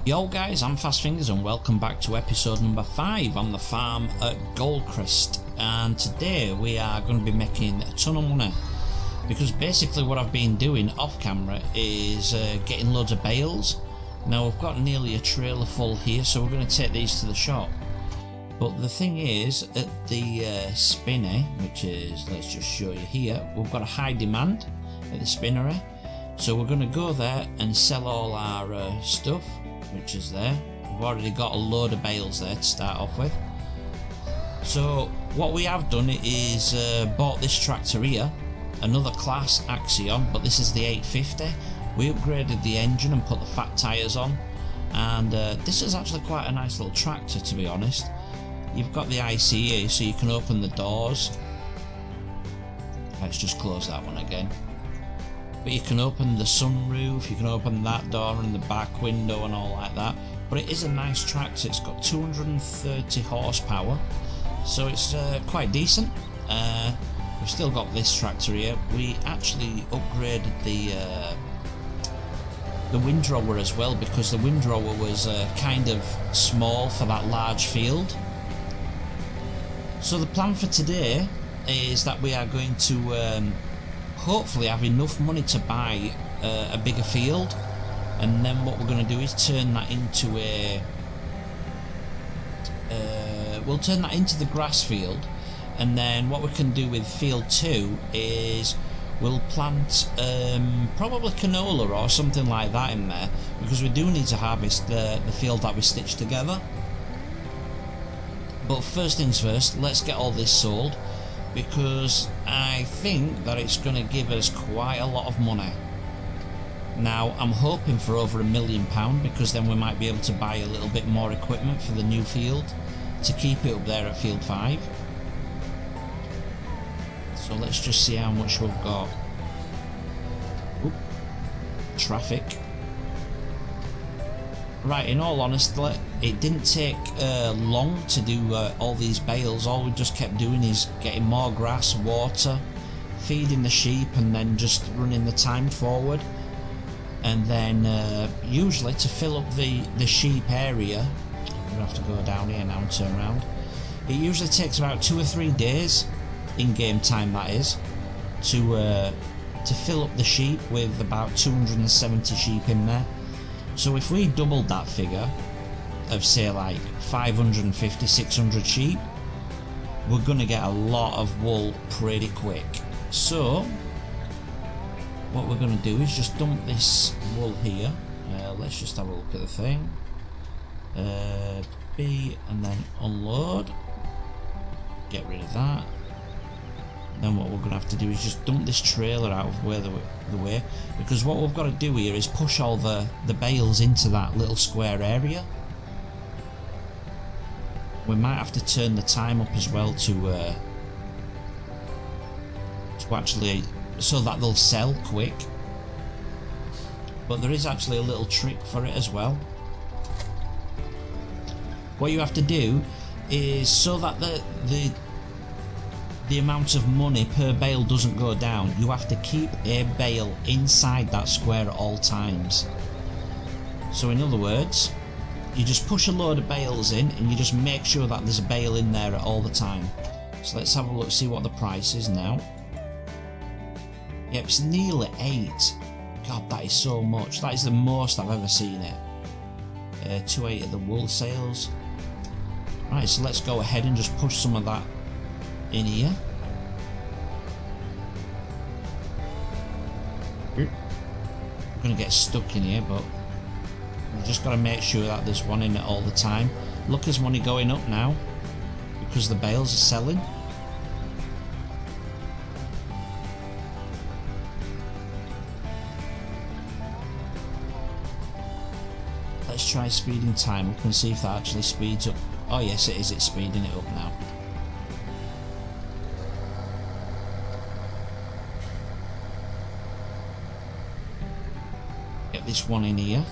Yo guys, I'm Fastfingers and welcome back to episode number 5 on the farm at Goldcrest, and today we are going to be making a ton of money because basically what I've been doing off camera is getting loads of bales. Now we've got nearly a trailer full here, so we're going to take these to the shop. But the thing is, at the spinnery, which is, let's just show you here, we've got a high demand at the spinnery, so we're going to go there and sell all our stuff, which is there. We've already got a load of bales there to start off with. So what we have done is bought this tractor here, another class Axion, but this is the 850. We upgraded the engine and put the fat tyres on, and this is actually quite a nice little tractor, to be honest. You've got the IC here, so you can open the doors. Let's just close that one again. But you can open the sunroof, you can open that door and the back window and all like that. But it is a nice tractor. It's got 230 horsepower, so it's quite decent. We've still got this tractor here. We actually upgraded the windrower as well, because the windrower was kind of small for that large field. So the plan for today is that we are going to hopefully have enough money to buy a bigger field, and then what we're going to do is turn that into we'll turn that into the grass field, and then what we can do with field 2 is we'll plant probably canola or something like that in there, because we do need to harvest the field that we stitched together. But first things first, let's get all this sold, because I think that it's going to give us quite a lot of money. Now I'm hoping for over £1 million, because then we might be able to buy a little bit more equipment for the new field to keep it up there at field 5. So let's just see how much we've got. Oop, traffic. Right, in all honesty, it didn't take long to do all these bales. All we just kept doing is getting more grass, water, feeding the sheep, and then just running the time forward. And then usually to fill up the sheep area, we're going to have to go down here now and turn around. It usually takes about 2 or 3 days, in game time that is, to fill up the sheep with about 270 sheep in there. So if we doubled that figure of, say, like 550, 600 sheep, we're going to get a lot of wool pretty quick. So what we're going to do is just dump this wool here. Let's just have a look at the thing. B, and then unload. Get rid of that. Then what we're going to have to do is just dump this trailer out of the way, because what we've got to do here is push all the bales into that little square area. We might have to turn the time up as well to actually, so that they'll sell quick. But there is actually a little trick for it as well. What you have to do is, so that the amount of money per bale doesn't go down, you have to keep a bale inside that square at all times. So in other words, you just push a load of bales in and you just make sure that there's a bale in there at all the time. So let's have a look, see what the price is now. Yep, it's nearly 8. God, that is so much. That is the most I've ever seen it. 280 of the wool sales. Right, so let's go ahead and just push some of that in here. We're going to get stuck in here, but we've just got to make sure that there's one in it all the time. Look, there's money going up now because the bales are selling. Let's try speeding time up and see if that actually speeds up. Oh yes, it is, it's speeding it up now. Get this one in here.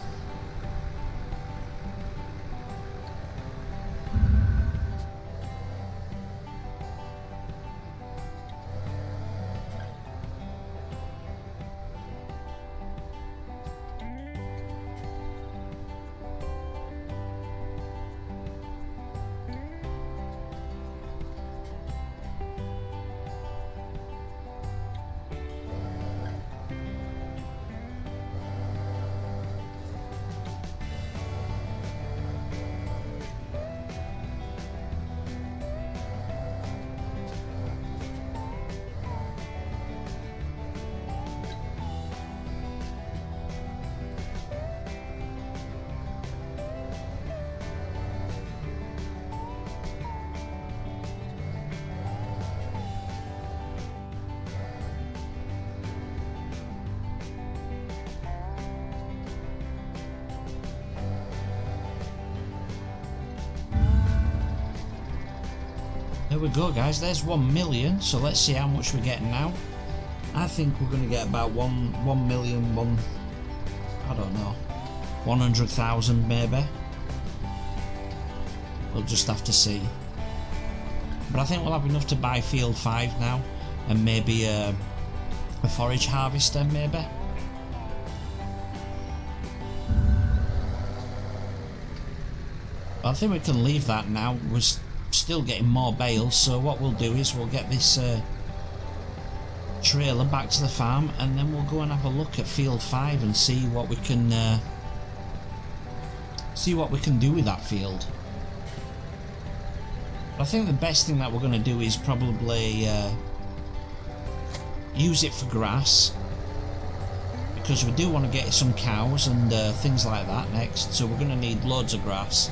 we go, guys. There's 1 million. So let's see how much we're getting now. I think we're going to get about 1 million, I don't know, 100,000 maybe. We'll just have to see. But I think we'll have enough to buy Field 5 now, and maybe a forage harvester maybe. I think we can leave that now. We're still getting more bales, so what we'll do is we'll get this trailer back to the farm, and then we'll go and have a look at Field 5 and see what we can do with that field. I think the best thing that we're going to do is probably use it for grass, because we do want to get some cows and things like that next, so we're going to need loads of grass.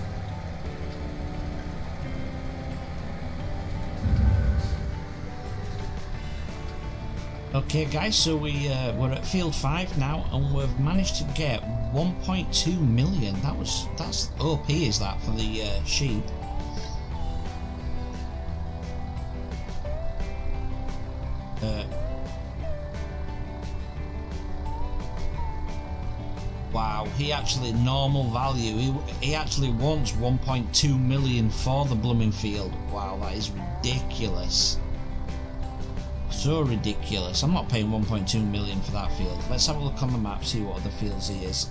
Okay guys, so we're at Field 5 now, and we've managed to get 1.2 million. That's OP, is that, for the sheep? Wow, he actually, normal value, he actually wants 1.2 million for the blooming field. Wow, that is ridiculous. So ridiculous. I'm not paying 1.2 million for that field. Let's have a look on the map, see what other fields he is.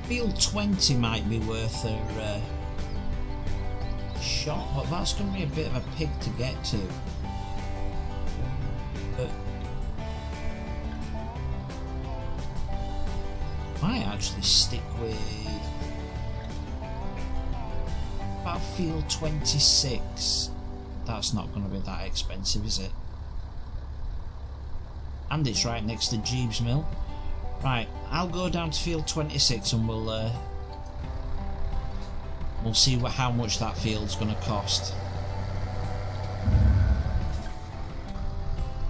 Field 20 might be worth a shot, but that's going to be a bit of a pig to get to. But I might actually stick with about Field 26. That's not going to be that expensive, is it? And it's right next to Jeeves Mill. Right, I'll go down to Field 26 and we'll see how much that field's going to cost.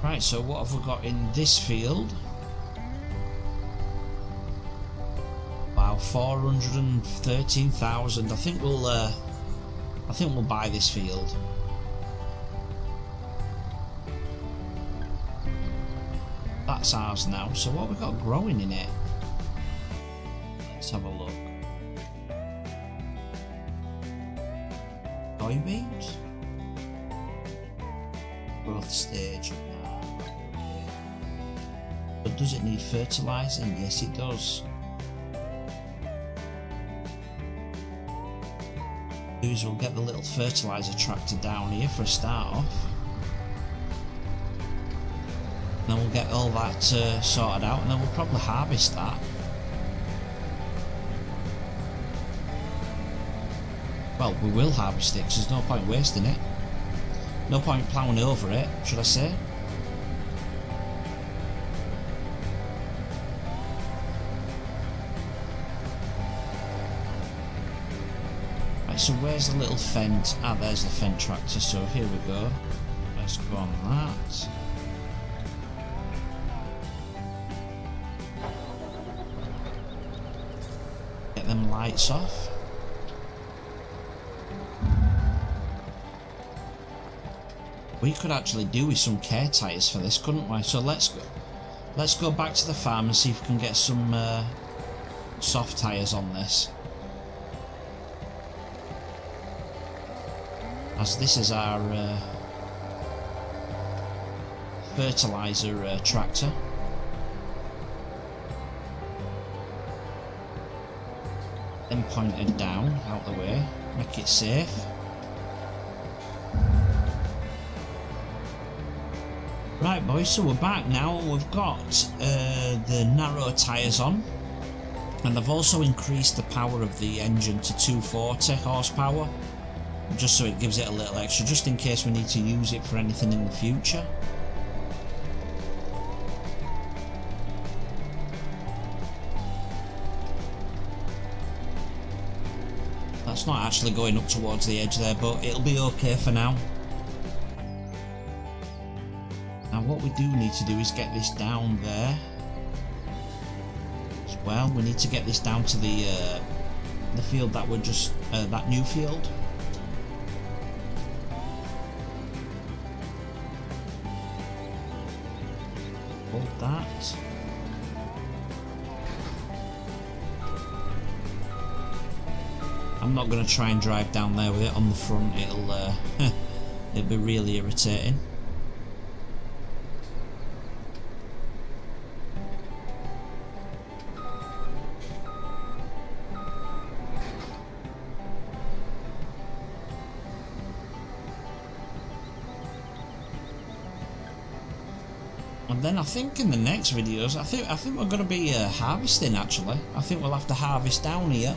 Right, so what have we got in this field? Wow, 413,000. I think we'll buy this field. That's ours now. So what have we got growing in it? Let's have a look. Soybeans? Growth stage. Okay. But does it need fertilising? Yes, it does. We'll get the little fertiliser tractor down here for a start off. Then we'll get all that sorted out, and then we'll probably harvest that. Well, we will harvest it, because there's no point wasting it. No point ploughing over it, should I say. Right, so where's the little Fendt? Ah, there's the Fendt tractor, so here we go. Let's go on that. Them lights off. We could actually do with some care tyres for this, couldn't we? So let's go back to the farm and see if we can get some soft tyres on this, as this is our fertiliser tractor. Then pointed down, out the way, make it safe. Right boys, so we're back now. We've got the narrow tyres on, and they've also increased the power of the engine to 240 horsepower, just so it gives it a little extra, just in case we need to use it for anything in the future. It's not actually going up towards the edge there, but it'll be okay for now. Now what we do need to do is get this down there as well. We need to get this down to the field that we're just that new field. that. I'm not going to try and drive down there with it on the front. It'll be really irritating. And then I think in the next videos, I think we're going to be harvesting. Actually, I think we'll have to harvest down here,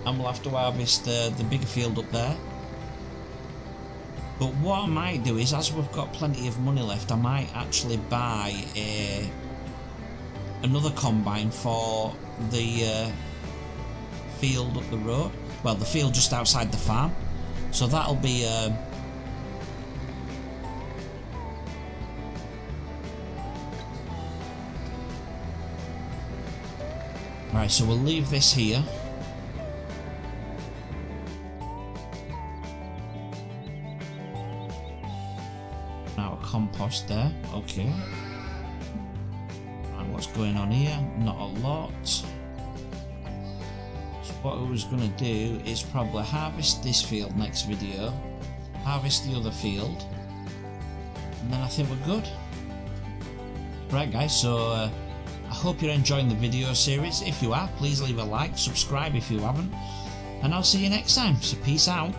and we'll have to harvest the bigger field up there. But what I might do is, as we've got plenty of money left, I might actually buy another combine for the field up the road. Well, the field just outside the farm. So that'll be. Right, so we'll leave this here. Now a compost there, okay. And what's going on here? Not a lot. So what I was going to do is probably harvest this field next video, harvest the other field, and then I think we're good. Right guys, so I hope you're enjoying the video series. If you are, please leave a like, subscribe if you haven't, and I'll see you next time. So peace out.